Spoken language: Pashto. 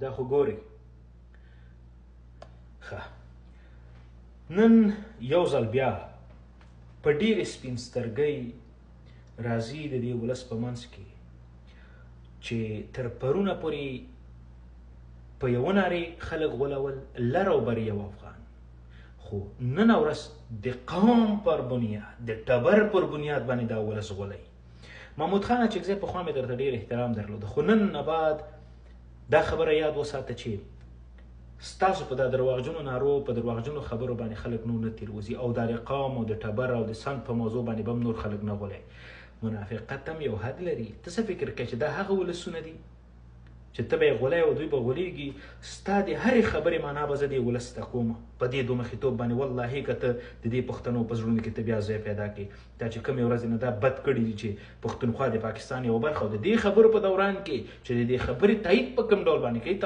دا خو ګورې ښه نن یو ځل بیا په ډېرې سپین سترګۍ راځي د دې ولس په منځ کې چې تر پرونه پورې په یوه نارې خلک غولول لر او بر یو افغان خو نن ورځ د قوم پر بنیاد د ټبر پر بنیاد باندې دا ولس غولی محمود خان اچکزی پخوا مې درته ډېر احترام درلود خو نن نه بعد دا خبره یاد وساته چې ستاسو په دا درواغجنو نارو په درواغجنو خبرو باندې خلک نور نه تیروځي او دا د قوم او د ټبر او د سند په موضوع باندې به هم نور خلک نه غولی منافقت هم یو حد لري ته څه فکر کوې چې دا هغه ولسونه دي چې ته به یې غولی او دوی به غولیږي ستا د هرې خبرې معنا به زه دې ولس ته کوم په دې دومخیتوب باندې والله که ته د دې پښتنو په زړونو کې ته بیا ځای پیدا کړې دا چې کومې ورځې نه دا بد کړي دي چې پښتونخوا د پاکستان یوه برخه او د دې خبرو په دوران کې چې د دې خبرې تایید په کوم ډول باندې کوي